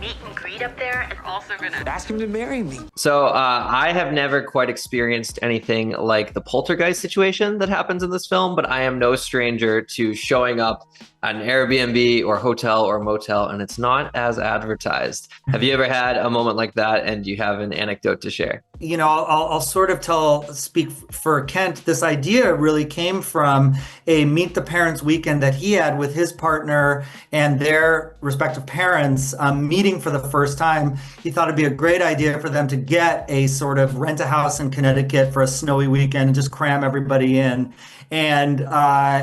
meet and greet up there, and we're also gonna ask him to marry me. So I have never quite experienced anything like the poltergeist situation that happens in this film, but I am no stranger to showing up at an Airbnb or hotel or motel, and it's not as advertised. Have you ever had a moment like that, and do you have an anecdote to share? You know, I'll sort of speak for Kent. This idea really came from a Meet the Parents weekend that he had with his partner and their respective parents meeting for the first time. He thought it'd be a great idea for them to get a sort of rent a house in Connecticut for a snowy weekend and just cram everybody in. And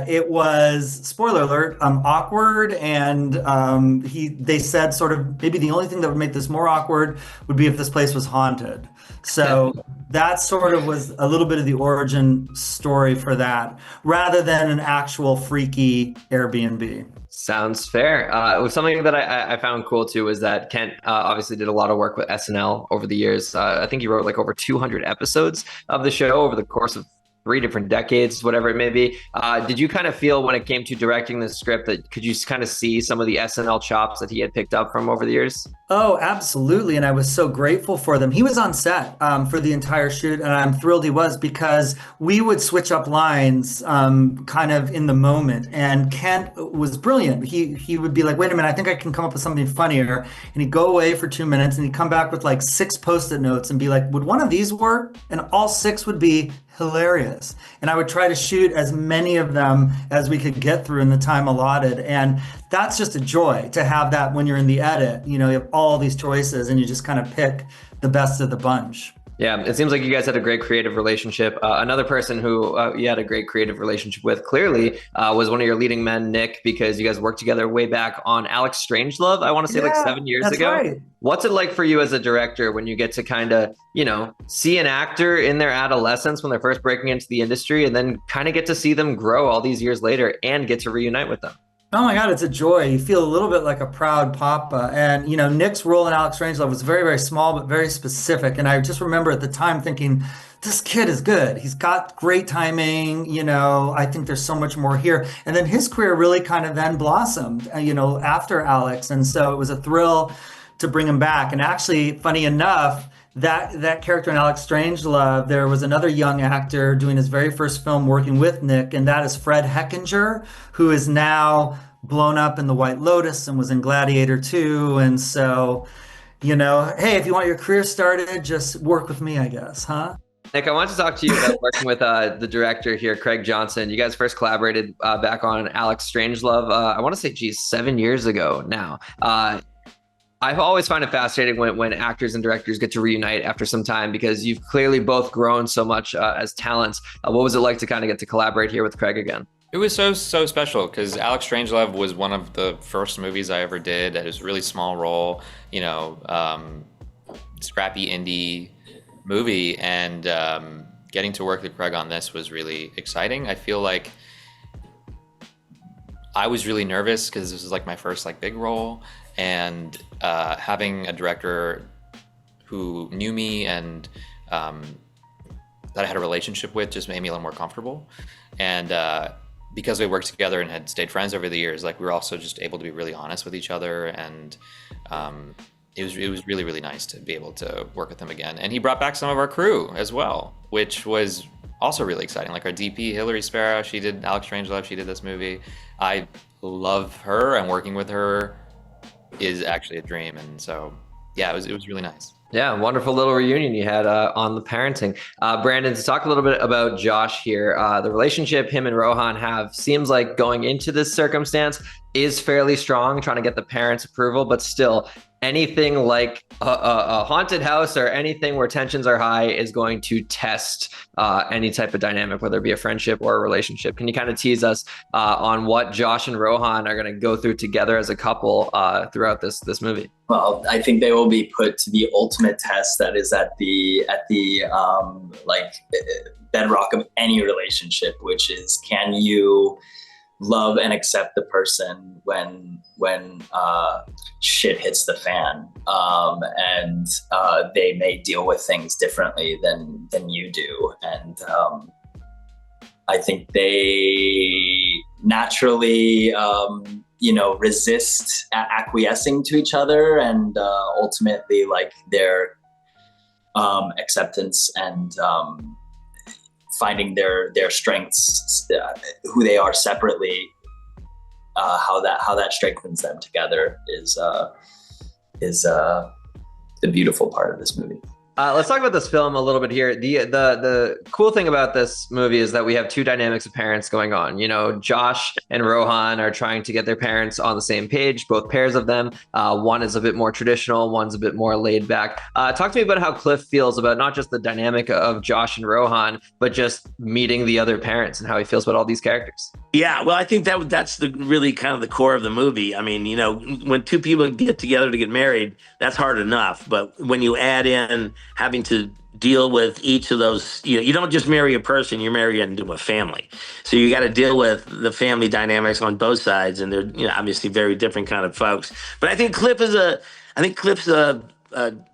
it was, spoiler alert, awkward. And they said sort of maybe the only thing that would make this more awkward would be if this place was haunted. So that sort of was a little bit of the origin story for that, rather than an actual freaky Airbnb. Sounds fair. Something that I found cool too was that Kent obviously did a lot of work with SNL over the years. I think he wrote like over 200 episodes of the show over the course of 3 different decades, whatever it may be. Did you kind of feel when it came to directing the script that could you kind of see some of the SNL chops that he had picked up from over the years? Oh, absolutely. And I was so grateful for them. He was on set for the entire shoot, and I'm thrilled he was, because we would switch up lines kind of in the moment. And Kent was brilliant. He would be like, wait a minute, I think I can come up with something funnier. And he'd go away for 2 minutes and he'd come back with like 6 Post-it notes and be like, would one of these work? And all 6 would be hilarious. And I would try to shoot as many of them as we could get through in the time allotted. And that's just a joy to have that when you're in the edit. You know, you have all these choices and you just kind of pick the best of the bunch. Yeah, it seems like you guys had a great creative relationship. Another person who you had a great creative relationship with clearly was one of your leading men, Nick, because you guys worked together way back on Alex Strangelove, I want to say like 7 years ago. Right. What's it like for you as a director when you get to kind of, you know, see an actor in their adolescence when they're first breaking into the industry and then kind of get to see them grow all these years later and get to reunite with them? Oh my God, it's a joy. You feel a little bit like a proud papa. And, you know, Nick's role in Alex Strangelove was very, very small, but very specific. And I just remember at the time thinking, this kid is good. He's got great timing. You know, I think there's so much more here. And then his career really kind of then blossomed, you know, after Alex. And so it was a thrill to bring him back. And actually, funny enough, that character in Alex Strangelove, there was another young actor doing his very first film working with Nick, and that is Fred Heckinger, who is now blown up in The White Lotus and was in Gladiator 2. And so, you know, hey, if you want your career started, just work with me, I guess, huh? Nick, I want to talk to you about working with the director here, Craig Johnson. You guys first collaborated back on Alex Strangelove, I want to say, 7 years ago now. I've always find it fascinating when actors and directors get to reunite after some time, because you've clearly both grown so much as talents. What was it like to kind of get to collaborate here with Craig again? It was so special because Alex Strangelove was one of the first movies I ever did. It was a really small role, you know, scrappy indie movie, and getting to work with Craig on this was really exciting. I feel like I was really nervous because this was like my first like big role. And having a director who knew me and that I had a relationship with just made me a little more comfortable. And because we worked together and had stayed friends over the years, like we were also just able to be really honest with each other. And it was really, really nice to be able to work with him again. And he brought back some of our crew as well, which was also really exciting. Like our DP, Hillary Sparrow, she did Alex Strangelove, she did this movie. I love her, and working with her is actually a dream. And so, yeah, it was really nice. Yeah, wonderful little reunion you had on the parenting. Brandon, to talk a little bit about Josh here, the relationship him and Rohan have seems like going into this circumstance is fairly strong, trying to get the parents' approval, but still anything like a haunted house or anything where tensions are high is going to test any type of dynamic, whether it be a friendship or a relationship. Can you kind of tease us on what Josh and Rohan are going to go through together as a couple throughout this movie? Well, I think they will be put to the ultimate test that is at the bedrock of any relationship, which is, can you love and accept the person when shit hits the fan, and they may deal with things differently than you do. And I think they naturally resist acquiescing to each other, and ultimately like their acceptance and finding their strengths, who they are separately, how that strengthens them together is the beautiful part of this movie. Let's talk about this film a little bit here. The cool thing about this movie is that we have two dynamics of parents going on. Josh and Rohan are trying to get their parents on the same page, both pairs of them. One is a bit more traditional, one's a bit more laid back. Talk to me about how Cliff feels about not just the dynamic of Josh and Rohan, but just meeting the other parents and how he feels about all these characters. Yeah, well, I think that's really kind of the core of the movie. I mean, when two people get together to get married, that's hard enough. But when you add in having to deal with each of those, you don't just marry a person, you marry into a family. So you got to deal with the family dynamics on both sides, and they're obviously very different kind of folks. But I think Cliff's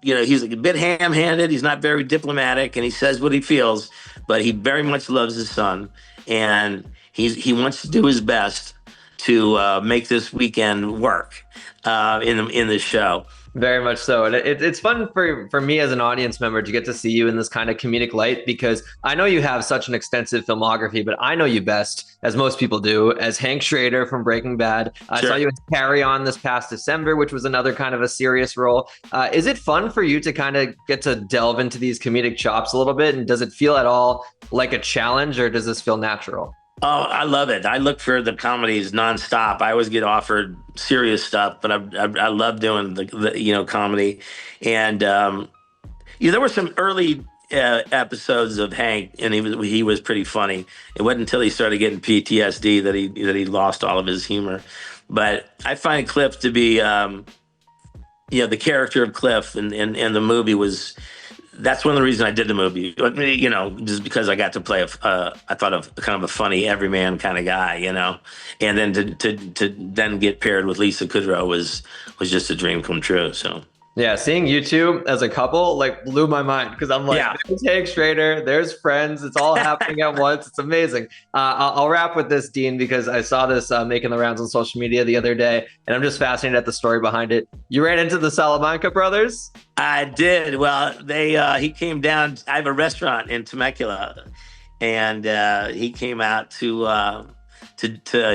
he's a bit ham-handed. He's not very diplomatic, and he says what he feels, but he very much loves his son, and he wants to do his best to make this weekend work in the show. Very much so. And it's fun for me as an audience member to get to see you in this kind of comedic light, because I know you have such an extensive filmography, but I know you best, as most people do, as Hank Schrader from Breaking Bad. I saw you in Carry On this past December, which was another kind of a serious role. Is it fun for you to kind of get to delve into these comedic chops a little bit? And does it feel at all like a challenge, or does this feel natural? Oh, I love it. I look for the comedies nonstop. I always get offered serious stuff, but I love doing the comedy. And there were some early episodes of Hank, and he was pretty funny. It wasn't until he started getting PTSD that he lost all of his humor. But I find Cliff to be the character of Cliff and the movie was. That's one of the reasons I did the movie, just because I got to play I thought of kind of a funny everyman kind of guy, and then to then get paired with Lisa Kudrow was just a dream come true. So. Yeah, seeing you two as a couple blew my mind, because I'm like, There's Hank Schrader, there's Friends, it's all happening at once. It's amazing. I'll wrap with this, Dean, because I saw this making the rounds on social media the other day, and I'm just fascinated at the story behind it. You ran into the Salamanca brothers? I did. Well, he came down. I have a restaurant in Temecula, and he came out to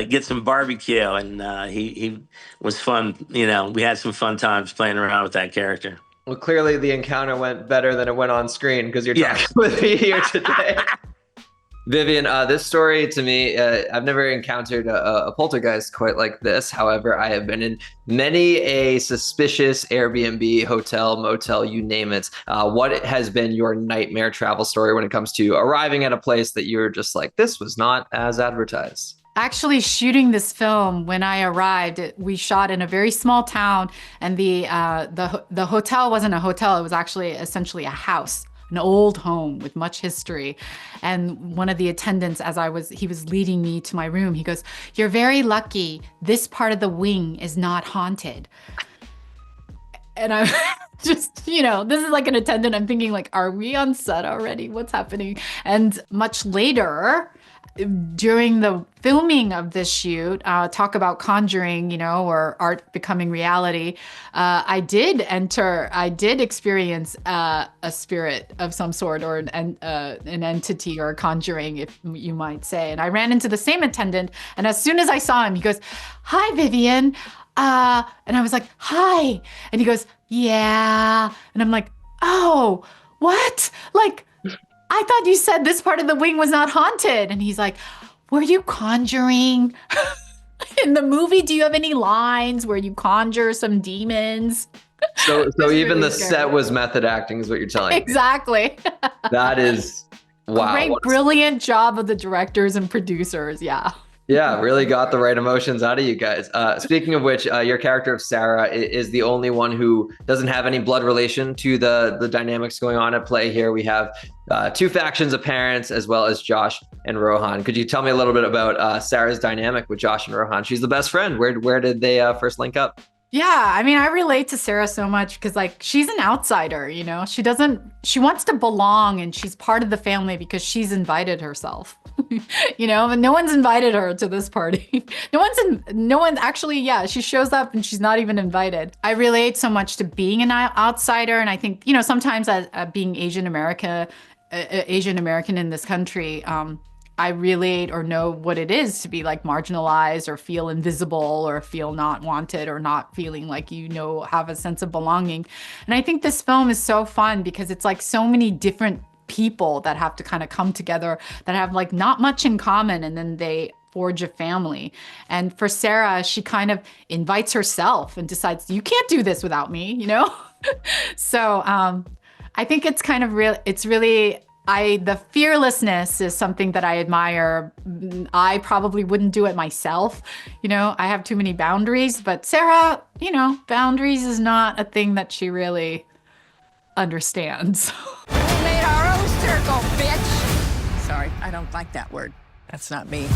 get some barbecue, and he was fun. We had some fun times playing around with that character. Well, clearly the encounter went better than it went on screen, because you're talking with me here today. Vivian, this story to me, I've never encountered a poltergeist quite like this. However, I have been in many a suspicious Airbnb, hotel, motel, you name it. What has been your nightmare travel story when it comes to arriving at a place that you're just like, this was not as advertised? Actually, shooting this film, when I arrived, we shot in a very small town, and the hotel wasn't a hotel. It was actually essentially a house, an old home with much history. And one of the attendants, he was leading me to my room, he goes, "You're very lucky. This part of the wing is not haunted." And I'm just, this is like an attendant. I'm thinking are we on set already? What's happening? And much later, during the filming of this shoot, talk about conjuring, or art becoming reality. I did experience a spirit of some sort, or an entity, or a conjuring, if you might say. And I ran into the same attendant, and as soon as I saw him, he goes, "Hi, Vivian." And I was like, "Hi." And he goes, "Yeah." And I'm like, "Oh, what? I thought you said this part of the wing was not haunted." And he's like, "Were you conjuring in the movie? Do you have any lines where you conjure some demons?" So even really the scary. Set was method acting, is what you're telling me. Exactly. That is, wow. Great, brilliant job of the directors and producers. Yeah. Yeah, really got the right emotions out of you guys. Speaking of which, your character of Sarah is the only one who doesn't have any blood relation to the dynamics going on at play here. We have two factions of parents, as well as Josh and Rohan. Could you tell me a little bit about Sarah's dynamic with Josh and Rohan? She's the best friend. Where did they first link up? Yeah, I mean, I relate to Sarah so much because she's an outsider, she wants to belong, and she's part of the family because she's invited herself. You know, but no one's invited her to this party. No one actually, yeah, she shows up and she's not even invited. I relate so much to being an outsider. And I think, you know, sometimes being Asian American in this country, I relate or know what it is to be like marginalized or feel invisible or feel not wanted or not feeling like, you know, have a sense of belonging. And I think this film is so fun because it's like so many different people that have to kind of come together that have like not much in common, and then they forge a family. And for Sarah, she kind of invites herself and decides, you can't do this without me, you know? So I think it's kind of real. It's really, the fearlessness is something that I admire. I probably wouldn't do it myself. You know, I have too many boundaries, but Sarah, you know, boundaries is not a thing that she really understands. We made our own circle, bitch. Sorry, I don't like that word. That's not me.